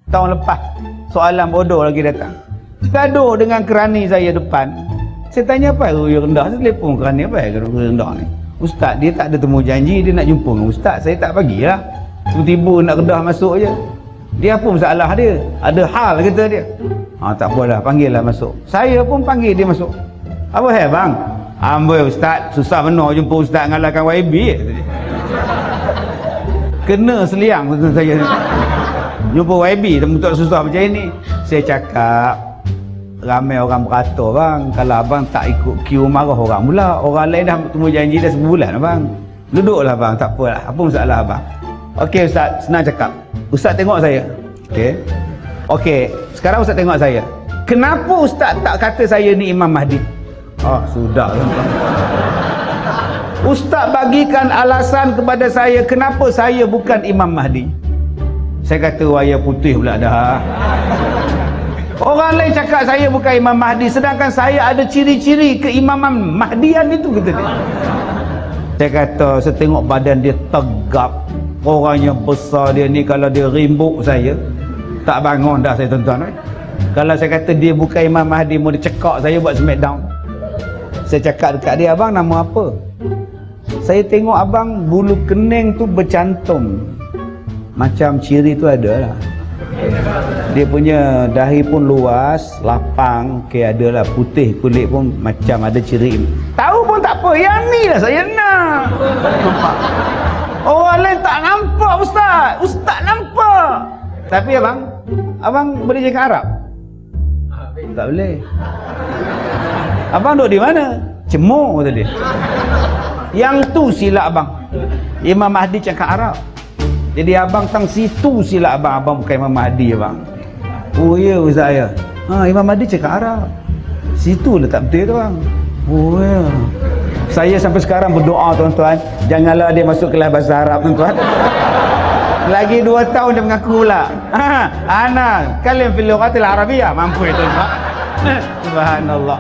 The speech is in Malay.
tahun lepas soalan bodoh lagi datang. Gaduh dengan kerani saya depan. Saya tanya apa ruya rendah, saya telefon kerani apa ruya rendah ni. Ustaz dia tak ada temu janji, dia nak jumpa dengan ustaz, saya tak bagilah. Tiba-tiba nak Kedah masuk je. Dia apa masalah dia? Ada hal kata dia. Tak apalah, panggil lah masuk. Saya pun panggil dia masuk. Apa hal bang? Amboi ustaz, susah benar jumpa ustaz ngalahkan YB kata dia. Kena seliang kata saya. Jumpa YB tak susah macam ini. Saya cakap ramai orang berkata bang, kalau abang tak ikut queue marah orang pula. Orang lain dah temu janji dah sebulan abang. Duduklah bang, tak apalah. Apa masalah abang? Okey ustaz, senang cakap. Ustaz tengok saya. Okey, sekarang ustaz tengok saya. Kenapa ustaz tak kata saya ni Imam Mahdi? Sudah. Ustaz bagikan alasan kepada saya kenapa saya bukan Imam Mahdi. Saya kata waya putih pula dah. Orang lain cakap saya bukan Imam Mahdi, sedangkan saya ada ciri-ciri keimaman Mahdian itu kata dia. Saya kata, saya tengok badan dia tegap, orangnya besar dia ni, kalau dia rimbuk saya tak bangun dah saya tuan-tuan. Kalau saya kata dia bukan Imam Mahdi, mau dia cekak saya buat smackdown. Saya cakap dekat dia, abang nama apa? Saya tengok abang bulu kening tu bercantum, macam ciri tu ada lah. Dia punya dahi pun luas, lapang, adalah putih, kulit pun macam ada ciri. Tahu pun tak apa, yang ni lah saya nak. Nampak? Orang lain tak nampak ustaz. Ustaz nampak. Tapi abang boleh cakap Arab? Tak boleh. Abang duduk di mana? Cemur kata dia. Yang tu silap abang. Imam Mahdi cakap Arab. Jadi abang tang situ silap abang bukan Imam Mahdi abang. Oh ya ustaz ya. Imam Mahdi cakap Arab. Situ lah tak betul tu bang. Oh ya. Saya sampai sekarang berdoa tuan-tuan, janganlah dia masuk kelas bahasa Arab tuan-tuan. Lagi 2 tahun dia mengaku pula. Ana kalim fil lughatil arabiyyah, mampu itu tuan. Subhanallah.